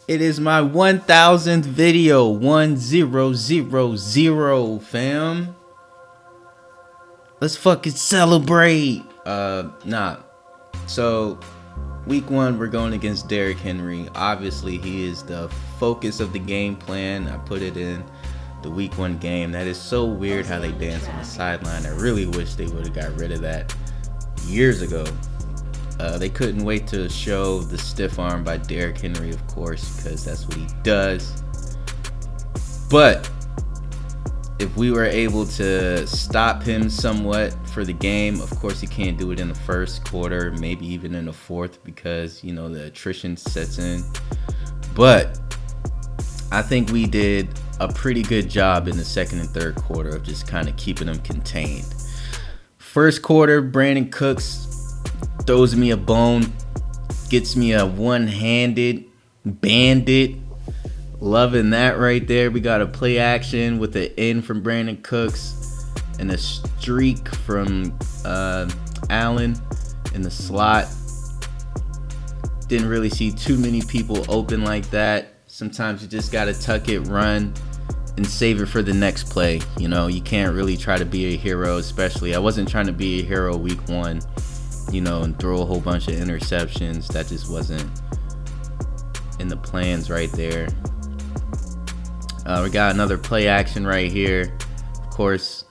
It is my 1000th video. 1000, fam. Let's fucking celebrate. Nah. So, week 1, we're going against Derrick Henry. Obviously, he is the focus of the game plan. I put it in the week 1 game. That is so weird how they dance on the sideline. I really wish they would have got rid of that years ago. They couldn't wait to show the stiff arm by Derrick Henry, of course, because that's what he does. But if we were able to stop him somewhat for the game, of course he can't do it in the first quarter, maybe even in the fourth, because, you know, the attrition sets in. But I think we did a pretty good job in the second and third quarter of just kind of keeping them contained. First quarter, Brandon Cooks throws me a bone, gets me a one-handed bandit. Loving that right there. We got a play action with an end from Brandon Cooks and a streak from Allen in the slot. Didn't really see too many people open like that. Sometimes you just gotta tuck it, run, and save it for the next play. You know, you can't really try to be a hero, especially I wasn't trying to be a hero week 1, you know, and throw a whole bunch of interceptions. That just wasn't in the plans right there. We got another play action right here. Of course,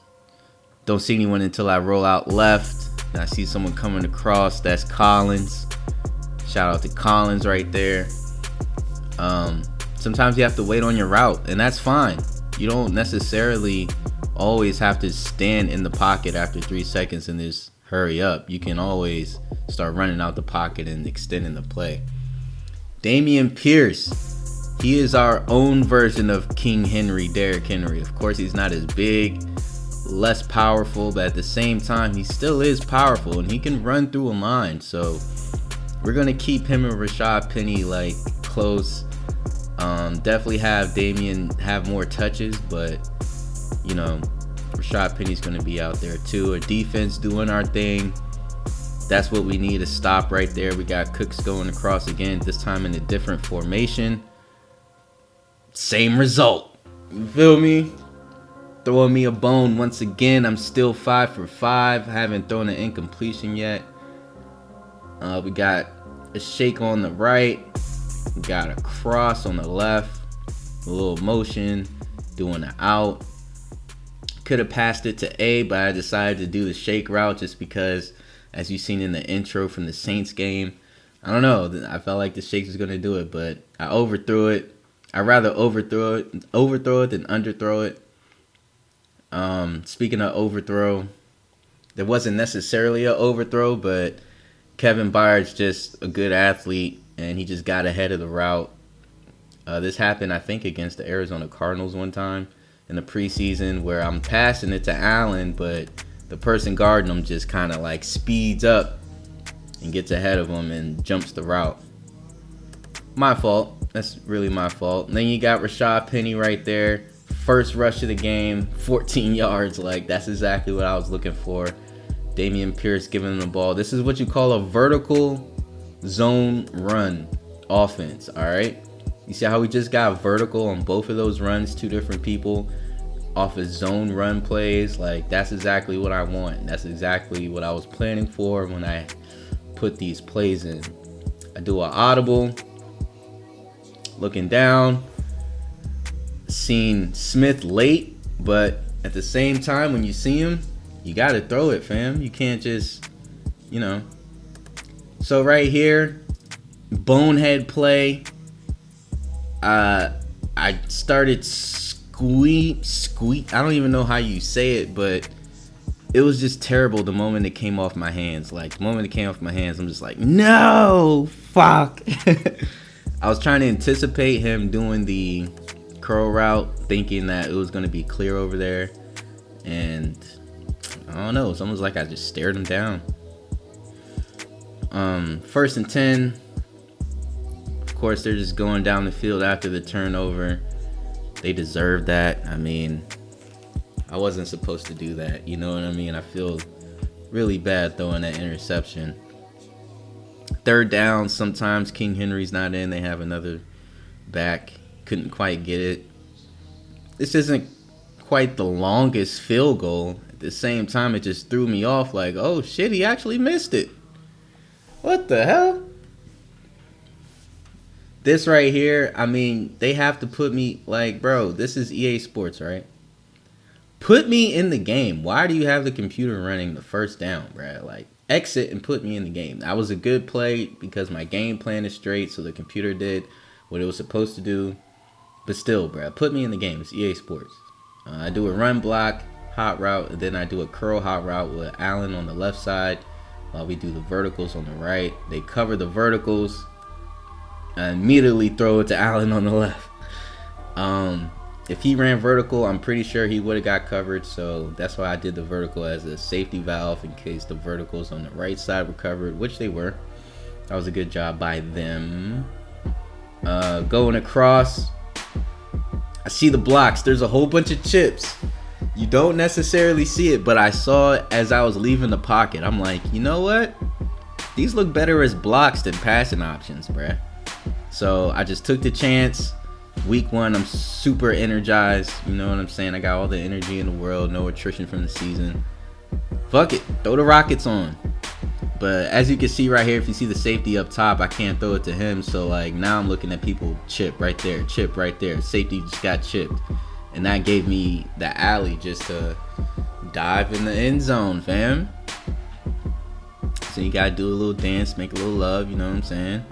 don't see anyone until I roll out left. And I see someone coming across. That's Collins. Shout out to Collins right there. Sometimes you have to wait on your route, and that's fine. You don't necessarily always have to stand in the pocket after 3 seconds and just hurry up. You can always start running out the pocket and extending the play. Dameon Pierce. He is our own version of King Henry, Derrick Henry. Of course, he's not as big, less powerful, but at the same time, he still is powerful, and he can run through a line. So we're going to keep him and Rashad Penny like close. Definitely have Dameon have more touches, but, you know, Rashad Penny's going to be out there too. Our defense doing our thing. That's what we need to stop right there. We got Cooks going across again, this time in a different formation. Same result. You feel me? Throwing me a bone once again. I'm still 5 for 5. I haven't thrown an incompletion yet. We got a shake on the right. We got a cross on the left. A little motion. Doing an out. Could have passed it to A, but I decided to do the shake route just because, as you've seen in the intro from the Saints game, I don't know. I felt like the shakes was going to do it, but I overthrew it. I'd rather overthrow it than underthrow it. Speaking of overthrow, there wasn't necessarily an overthrow, but Kevin Byard's just a good athlete, and he just got ahead of the route. This happened, I think, against the Arizona Cardinals one time in the preseason, where I'm passing it to Allen, but the person guarding him just kind of like speeds up and gets ahead of him and jumps the route. My fault. That's really my fault. And then you got Rashad Penny right there. First rush of the game, 14 yards. Like, that's exactly what I was looking for. Dameon Pierce giving him the ball. This is what you call a vertical zone run offense, all right? You see how we just got vertical on both of those runs, 2 different people off of zone run plays? Like, that's exactly what I want. That's exactly what I was planning for when I put these plays in. I do an audible. Looking down, seen Smith late, but at the same time, when you see him, you got to throw it, fam. You can't just, you know. So right here, bonehead play. I started squeak. I don't even know how you say it, but it was just terrible the moment it came off my hands. Like, the moment it came off my hands, I'm just like, no, fuck. I was trying to anticipate him doing the curl route, thinking that it was going to be clear over there. And I don't know. It's almost like I just stared him down. 1st and 10. Of course, they're just going down the field after the turnover. They deserve that. I mean, I wasn't supposed to do that. You know what I mean? I feel really bad throwing that interception. 3rd down, sometimes King Henry's not in. They have another back. Couldn't quite get it. This isn't quite the longest field goal. At the same time, it just threw me off like, oh shit, he actually missed it. What the hell? This right here, I mean, they have to put me, like, bro, this is EA Sports, right? Put me in the game. Why do you have the computer running the first down, bro? Like, exit and put me in the game. That was a good play because my game plan is straight, so the computer did what it was supposed to do. But still, bro, put me in the game. It's EA Sports. I do a run block, hot route, and then I do a curl hot route with Allen on the left side while we do the verticals on the right. They cover the verticals. I immediately throw it to Allen on the left. If he ran vertical, I'm pretty sure he would have got covered. So that's why I did the vertical as a safety valve in case the verticals on the right side were covered, which they were. That was a good job by them. Going across, I see the blocks. There's a whole bunch of chips. You don't necessarily see it, but I saw it as I was leaving the pocket. I'm like, you know what? These look better as blocks than passing options, bruh. So I just took the chance. Week 1, I'm super energized. You know what I'm saying? I got all the energy in the world. No attrition from the season. Fuck it. Throw the Rockets on. But as you can see right here, if you see the safety up top, I can't throw it to him. So like now I'm looking at people chip right there. Chip right there. Safety just got chipped. And that gave me the alley just to dive in the end zone, fam. So you gotta do a little dance, make a little love, you know what I'm saying?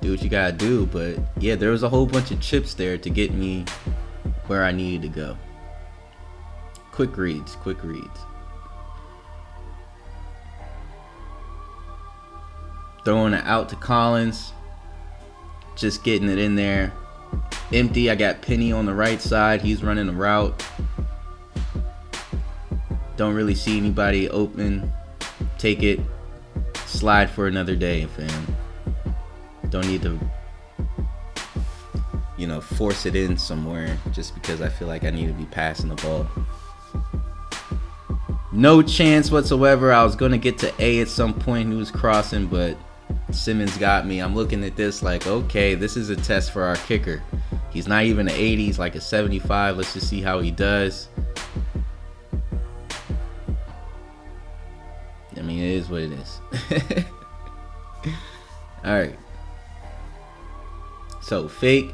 Do what you gotta do. But yeah, there was a whole bunch of chips there to get me where I needed to go. Quick reads, quick reads. Throwing it out to Collins. Just getting it in there. Empty. I got Penny on the right side. He's running a route. Don't really see anybody open. Take it. Slide for another day, fam. Don't need to, you know, force it in somewhere just because I feel like I need to be passing the ball. No chance whatsoever. I was going to get to A at some point. He was crossing, but Simmons got me. I'm looking at this like, okay, this is a test for our kicker. He's not even an 80, he's like a 75. Let's just see how he does. I mean, it is what it is. Alright. So, fake.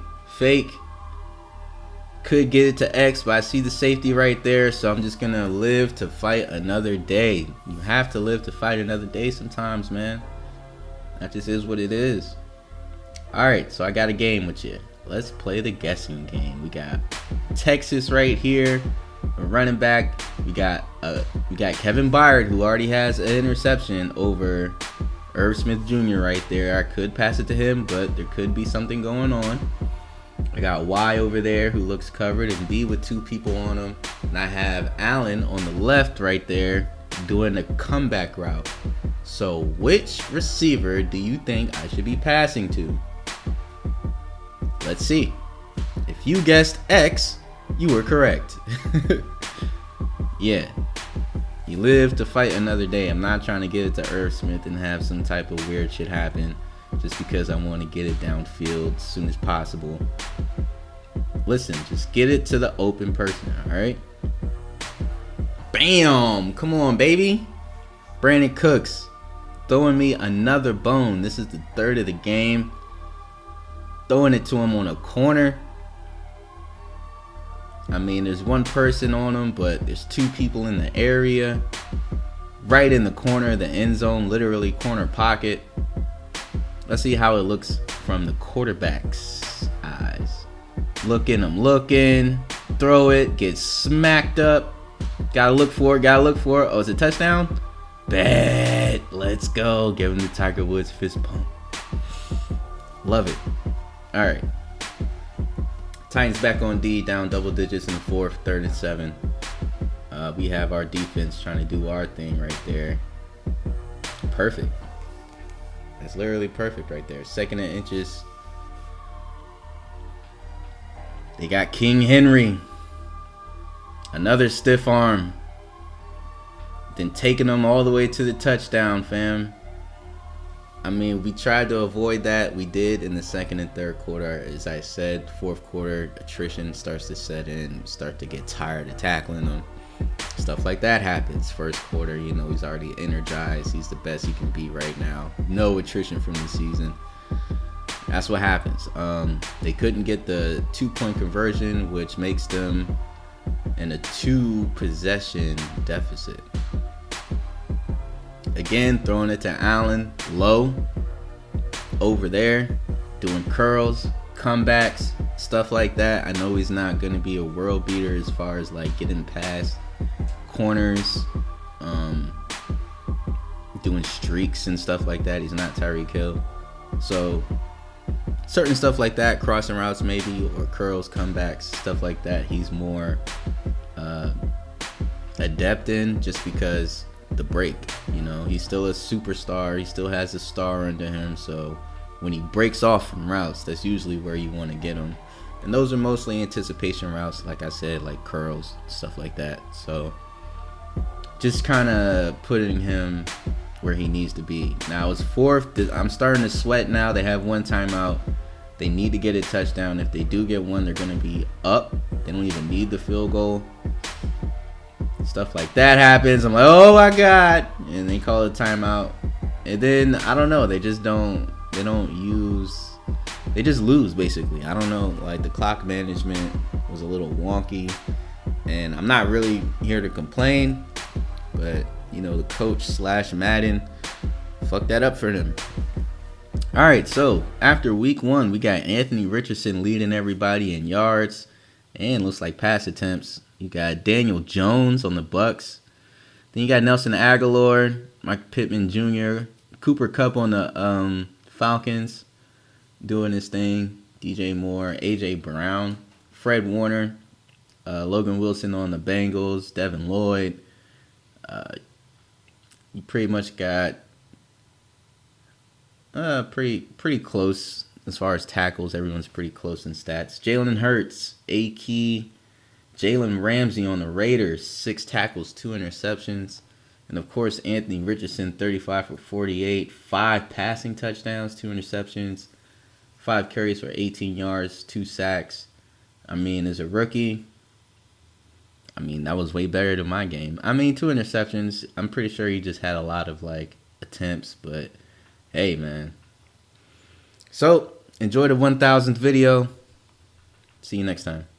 Could get it to X, but I see the safety right there, so I'm just going to live to fight another day. You have to live to fight another day sometimes, man. That just is what it is. Alright, so I got a game with you. Let's play the guessing game. We got Texas right here, a running back. We got Kevin Byard, who already has an interception over Irv Smith Jr. right there. I could pass it to him, but there could be something going on. I got Y over there who looks covered, and B with 2 people on him. And I have Allen on the left right there doing a comeback route. So which receiver do you think I should be passing to? Let's see. If you guessed X, you were correct. Yeah. You live to fight another day. I'm not trying to get it to Irv Smith and have some type of weird shit happen just because I want to get it downfield as soon as possible. Listen, just get it to the open person, alright? Bam! Come on, baby. Brandon Cooks throwing me another bone. This is the 3rd of the game. Throwing it to him on a corner. I mean, there's 1 person on him, but there's 2 people in the area. Right in the corner of the end zone, literally corner pocket. Let's see how it looks from the quarterback's eyes. I'm looking. Throw it, get smacked up. Gotta look for it. Oh, is it touchdown? Bet. Let's go. Give him the Tiger Woods fist pump. Love it. Alright. Titans back on D, down double digits in the 4th, 3rd and 7. We have our defense trying to do our thing right there. Perfect. That's literally perfect right there. 2nd and inches. They got King Henry. Another stiff arm. Then taking them all the way to the touchdown, fam. I mean, we tried to avoid that. We did in the second and third quarter. As I said, fourth quarter, attrition starts to set in. Start to get tired of tackling them. Stuff like that happens. First quarter, you know, he's already energized. He's the best he can be right now. No attrition from the season. That's what happens. They couldn't get the 2-point conversion, which makes them in a 2-possession deficit. Again, throwing it to Allen, low, over there, doing curls, comebacks, stuff like that. I know he's not going to be a world beater as far as like getting past corners, doing streaks and stuff like that. He's not Tyreek Hill. So certain stuff like that, crossing routes maybe, or curls, comebacks, stuff like that, he's more adept in, just because the break, you know, he's still a superstar. He still has a star under him. So when he breaks off from routes, that's usually where you want to get him. And those are mostly anticipation routes, like I said, like curls, stuff like that. So just kind of putting him where he needs to be. Now it's fourth. I'm starting to sweat now. They have one timeout. They need to get a touchdown. If they do get one, they're going to be up. They don't even need the field goal. Stuff like that happens. I'm like, oh my God. And they call a timeout. And then, I don't know. They just don't they just lose, basically. I don't know. Like, the clock management was a little wonky. And I'm not really here to complain. But, you know, the coach / Madden fucked that up for them. All right, so after week 1, we got Anthony Richardson leading everybody in yards and looks like pass attempts. You got Daniel Jones on the Bucks. Then you got Nelson Aguilar, Mike Pittman Jr., Cooper Kupp on the Falcons doing his thing. DJ Moore, AJ Brown, Fred Warner, Logan Wilson on the Bengals, Devin Lloyd. You pretty much got pretty close as far as tackles. Everyone's pretty close in stats. Jalen Hurts, A-Key, Jalen Ramsey on the Raiders, 6 tackles, 2 interceptions. And of course, Anthony Richardson, 35 for 48, 5 passing touchdowns, 2 interceptions, 5 carries for 18 yards, 2 sacks. I mean, as a rookie, I mean, that was way better than my game. I mean, 2 interceptions. I'm pretty sure he just had a lot of, like, attempts, but hey, man. So, enjoy the 1000th video. See you next time.